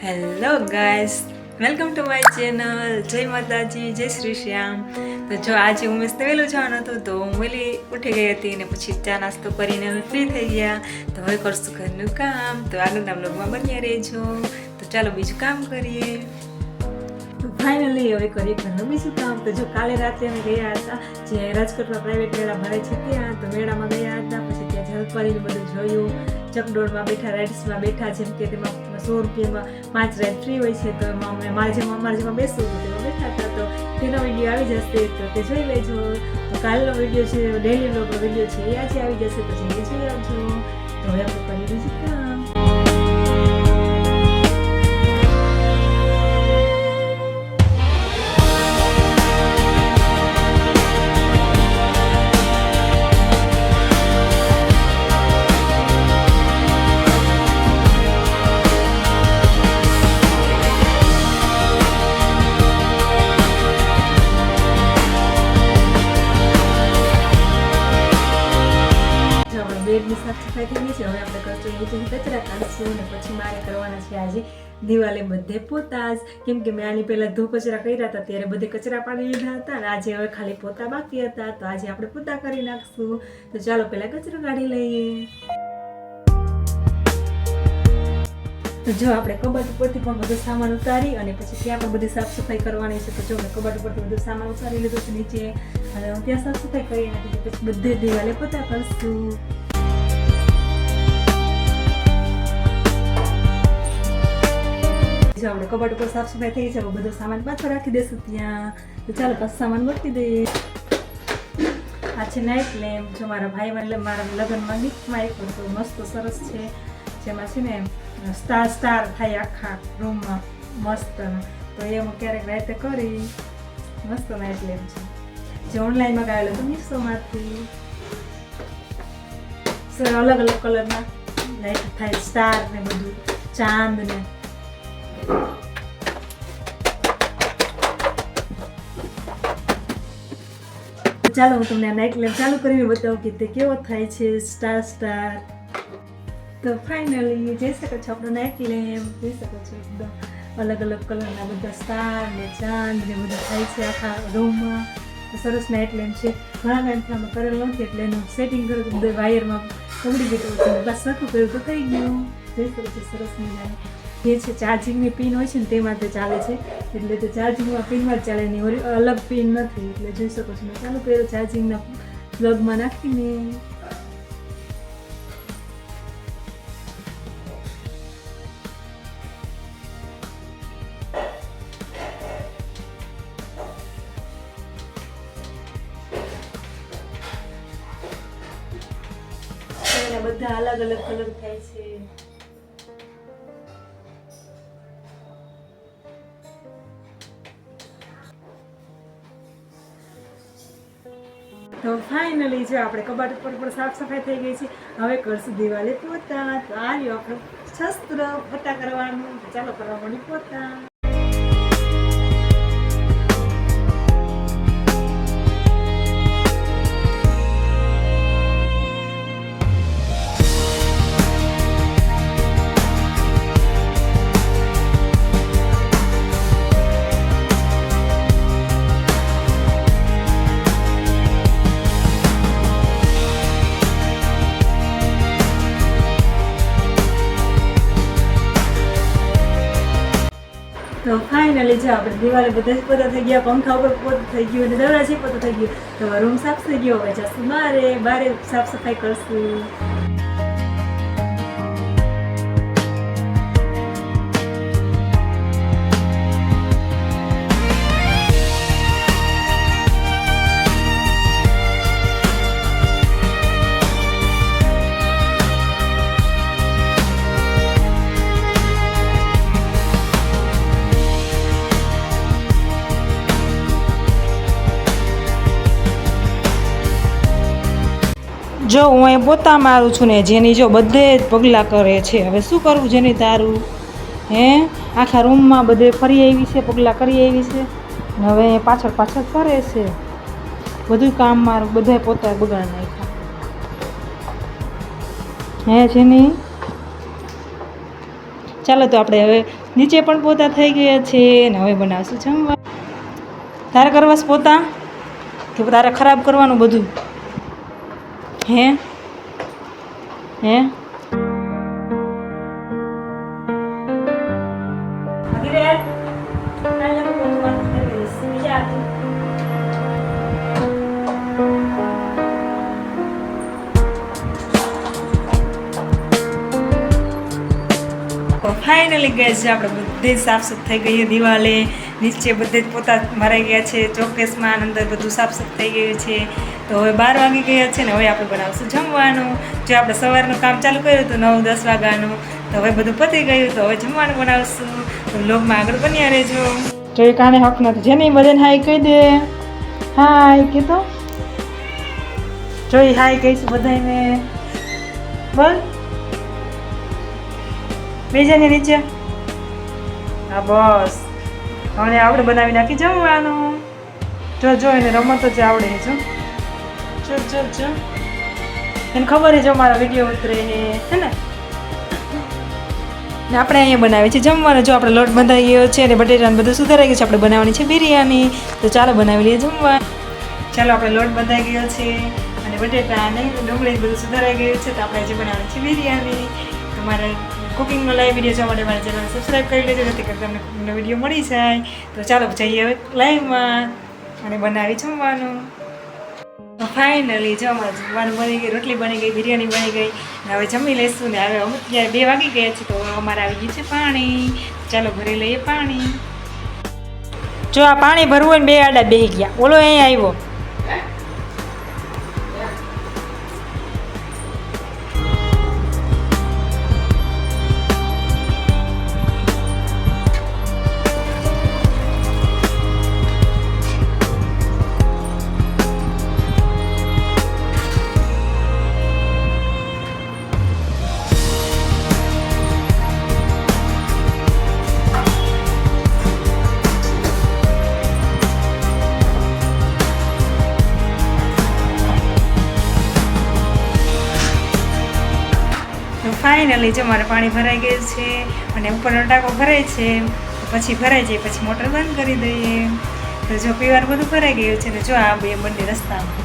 Hello guys, welcome to my channel. જય માતાજી, જય શ્રી શ્યામ. તો જો આજે હું મસ્ત વહેલું જવાનું હતું તો હું વહેલી ઉઠી ગઈ હતી ને પછી ચા નાસ્તો કરીને અમે ફ્રી થઈ ગયા. તો હવે કરશું ઘરનું કામ. તો આગળના બ્લોગમાં બન્યા રહેજો. તો ચાલો બીજું કામ કરીએ. તો ફાઇનલી હવે કરીએ ઘરનું બીજું કામ. તો જો કાલે રાતે અમે ગયા હતા જે રાજકોટમાં પ્રાઇવેટ મેળા ભરાય છે ત્યાં. તો મેળામાં ગયા હતા, પછી ત્યાં જલપરીને બધું જોયું. ચકડોળમાં બેઠા, રાઇડ્સમાં બેઠા, જેમ કે તેમાં 100 રૂપિયામાં 5 રાઇડ ફ્રી હોય છે. તો એમાં અમે અમારે જેમાં બેસવું હતું તેમાં બેઠા હતા. તો તેનો વિડીયો આવી જશે તો તે જોઈ લેજો. તો કાલનો વિડીયો છે, ડેલી બ્લોગનો વિડીયો છે, એ આજે આવી જશે તો જઈને જોઈ આવજો. તો હવે આપણે કરીએ બીજું કામ. બેડની સાફ સફાઈ થઈ ગઈ છે. હવે આપણે કરશું નીચેથી કચરા કાઢશું અને પછી મારે કરવાના છે આજે દિવાલે બધે પોતા જ. કેમ કે મેં આની પહેલાં ધૂ કચરા કર્યા હતા ત્યારે બધે કચરા પાડી લીધા હતા અને આજે હવે ખાલી પોતા બાકી હતા. તો આજે આપણે પોતા કરી નાખશું. તો ચાલો પહેલાં કચરો કાઢી લઈએ. તો જો આપણે કબાટ ઉપરથી પણ બધો સામાન ઉતારી અને પછી ત્યાં પણ બધી સાફ સફાઈ કરવાની છે. તો જો મેં કબાટ ઉપરથી બધું સામાન ઉતારી લીધું છે નીચે અને હું ત્યાં સાફ સફાઈ કરી નાખી. પછી બધે દિવાલે પોતા કરશું. આપણે કબાટ ઉપર સાફ સફાઈ થઈ છે. બધો સામાન પાછો રાખી દેશું ત્યાં. તો ચાલો પાછો સામાન મૂકી દઈએ. આ છે નાઇટ લેમ્પ. જો મારા ભાઈ મારા લગ્નમાં ગિફ્ટમાં એક તો મસ્ત સરસ છે. જેમાં છે ને સ્ટાર થાય આખા રૂમમાં મસ્ત. તો એ હું ક્યારેક રાતે કરી. મસ્ત નાઇટ લેમ્પ છે જે ઓનલાઈનમાં ગાયેલો હતો મીશોમાંથી. સર અલગ અલગ કલરના લાઈટ થાય, સ્ટાર ને બધું, ચાંદ ને. ચાલો હું તમને નાઇટ લેમ્પ ચાલુ કરીને બતાવું કે તે કેવો થાય છે સ્ટાર. તો ફાઇનલી જોઈ શકો છો આપણો નાઇટ લેમ્પ. જોઈ શકો છો એકદમ અલગ અલગ કલરના બધા સ્ટાર ને ચાંદ ને બધું થાય છે આખા રૂમમાં. સરસ નાઇટ લેમ્પ છે. ઘણા ટાઈમથી અમે કરેલું નથી એટલે એનું સેટિંગ કર્યું તો બધા વાયરમાં પકડી ગયું હતું. બસ સરખું કર્યું તો થઈ ગયું. જોઈ શકો છો સરસ મજાની જે છે ચાર્જિંગની પિન હોય છે ને તેમાં તે ચાલે છે. એટલે તો ચાર્જિંગમાં પિનમાં જ ચાલે નહીં, અલગ પિન નથી. એટલે જોઈ શકો છો મેં ચાલુ કર્યું ચાર્જિંગના પ્લગમાં નાખીને. બધા અલગ અલગ કલર થાય છે. તો ફાઇનલી જો આપણે કબાટ ઉપર પણ સાફ સફાઈ થઈ ગઈ છે. હવે કરશું દિવાલે પોતા. તો આ રહ્યો આપણે શસ્ત્ર પોતા કરવાનું. ચાલો કરવા મળી પોતા. તો ફાઇનલી જો આપણે દિવાલે બધા જ પોતા થઈ ગયા, પંખા ઉપર પોતું થઈ ગયું અને દરવાજે પોતું થઈ ગયું. તો રૂમ સાફ થઈ ગયો. હવે જશું બારે સાફ સફાઈ કરશું. જો હું અહીં પોતા મારું છું ને જેની જો બધે જ પગલાં કરે છે. હવે શું કરવું જેની તારું? હે આખા રૂમમાં બધે ફરી આવી છે, પગલાં કરી આવી છે. હવે પાછળ ફરે છે. બધું કામ મારું બધા પોતા બગાડ નાખ્યા. હે જેની ચાલો તો આપણે હવે નીચે પણ પોતા થઈ ગયા છે ને હવે બનાવશું જમવા. તારે કરવાસ પોતા કે તારે ખરાબ કરવાનું બધું? હે હે ફાઇનલી ગેસ છે આપણે બધે સાફ સુફ થઈ ગઈ. દિવાલે નીચે બધે જ પોતા મરાઈ ગયા છે. ચોકેસમાં અંદર બધું સાફ સુફ થઈ ગયું છે. તો હવે 12 વાગી ગયા છે ને હવે આપણે બનાવશું જમવાનું. જો આપણે સવારનું કામ ચાલુ કર્યું હતું 9-10 વાગ્યાનું, તો હવે બધું પતી ગયું. તો હવે જમવાનું બનાવશું. તો વ્લોગમાં આગળ બન્યા રહેજો. જો એ કાને હક નથી. જેની બધાને હાય કહી દે. હાય કે તો જોઈ હાય કહીશું બધાને. બોલ બીજાની નીચે. હા બસ હવે આપણે બનાવી નાખી જમવાનું. જો એને રમતો જ આવડે છે. જો એને ખબર છે મારો વિડીયો ઉતરે હે ને. આપણે અહીંયા બનાવીએ છીએ જમવાનું. જો આપણે લોટ બંધાઈ ગયો છે અને બટેટાને બધું સુધારાઈ ગયું છે. આપણે બનાવવાની છે બિરયાની. તો ચાલો બનાવી લઈએ જમવા. ચાલો આપણે લોટ બંધાઈ ગયો છે અને બટેટા અને ડુંગળી બધું સુધારાઈ ગયું છે. તો આપણે આજે બનાવવાની છે બિરયાની. તમારે કુકિંગનો લાઈવ વિડીયો જોવા માટે મારા ચેનલ સબસ્ક્રાઈબ કરી લેજો, જેથી કરીને તમને કુકિંગનો વિડીયો મળી જાય. તો ચાલો જઈએ હવે લાઈવમાં અને બનાવી જમવાનું. તો ફાઇનલી જો અમારે જમવાનું બની ગઈ, રોટલી બની ગઈ, બિરયાની બની ગઈ. હવે જમી લઈશું ને હવે અમુક ત્યારે 2 વાગી ગયા છે. તો અમારે આવી ગયું છે પાણી. ચાલો ભરી લઈએ પાણી. જો આ પાણી ભરવું હોય ને 2 આડા બેસી ગયા. ઓલો અહીંયા આવ્યો. ફાઇનલી જો મારે પાણી ભરાઈ ગયું છે અને ઉપરનો ટાંકો ભરાય છે. પછી ભરાઈ જાય પછી મોટર બંધ કરી દઈએ. તો જો પીવાનું બધું ભરાઈ ગયું છે. ને જો આ બે બંને રસ્તામાં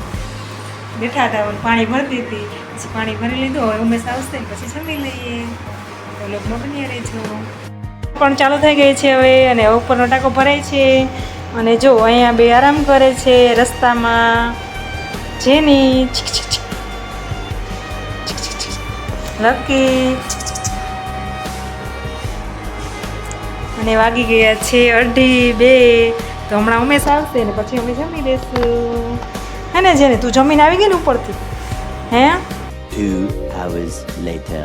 બેઠા હતા, પાણી ભરતી હતી. પછી પાણી ભરી લીધું. હવે ઉમેશ આવશે પછી જમી લઈએ. તો લોકમાં બન્યા રહેજો. પણ ચાલુ થઈ ગઈ છે હવે અને ઉપરનો ટાંકો ભરાય છે. અને જો અહીંયા બે આરામ કરે છે રસ્તામાં. જેની લકી અને વાગી ગયા છે 1:30-2. તો હમણાં ઉમેશ આવશે ને પછી અમે જમી લઈશું. હે ને જેને તું જમીને આવી ગઈ ને ઉપરથી? હે 2 hours later.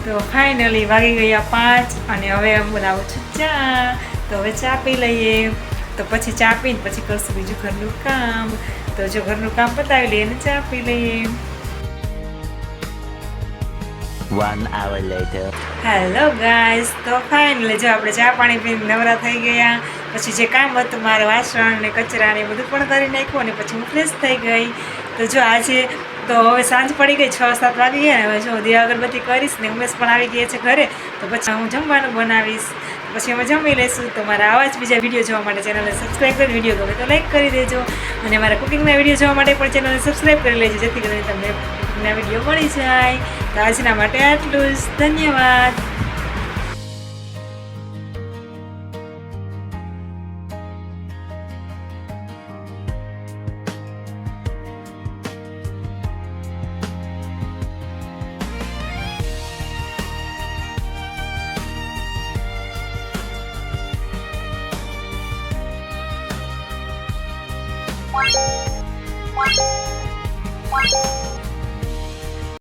તો ફાઇનલી વાગી ગયા 5 અને હવે બનાવું છું ચા. તો હવે ચા પી લઈએ. તો પછી ચા પીને પછી કરશું બીજું ઘરનું કામ. તો જો ઘરનું કામ પતાવી લઈએ અને ચા પી લઈએ. 1 hour later. હેલો ગાઈસ, તો ફાઇનલી જો આપણે ચા પાણી પીને નવરા થઈ ગયા. પછી જે કામ હતું મારે વાસણ ને કચરા ને બધું પણ કરી નાખ્યું અને પછી હું ફ્રેશ થઈ ગઈ. તો જો આજે તો હવે સાંજ પડી ગઈ, 6-7 વાગી ગયા. હવે જો દિયા અગરબત્તી કરીશ ને ઉમેશ પણ આવી ગયા છે ઘરે. તો પછી હું જમવાનું બનાવીશ. પછી અમે જમી લઈશું. તો મારા આવા જ બીજા વિડીયો જોવા માટે ચેનલને સબસ્ક્રાઈબ કરી, વિડીયો ગમે તો લાઈક કરી દેજો. અને મારા કુકિંગના વિડીયો જોવા માટે પણ ચેનલને સબસ્ક્રાઈબ કરી લેજો, જેથી કરીને તમને કુકિંગના વિડીયો મળી જાય. તો આજના માટે આટલું જ. ધન્યવાદ. What?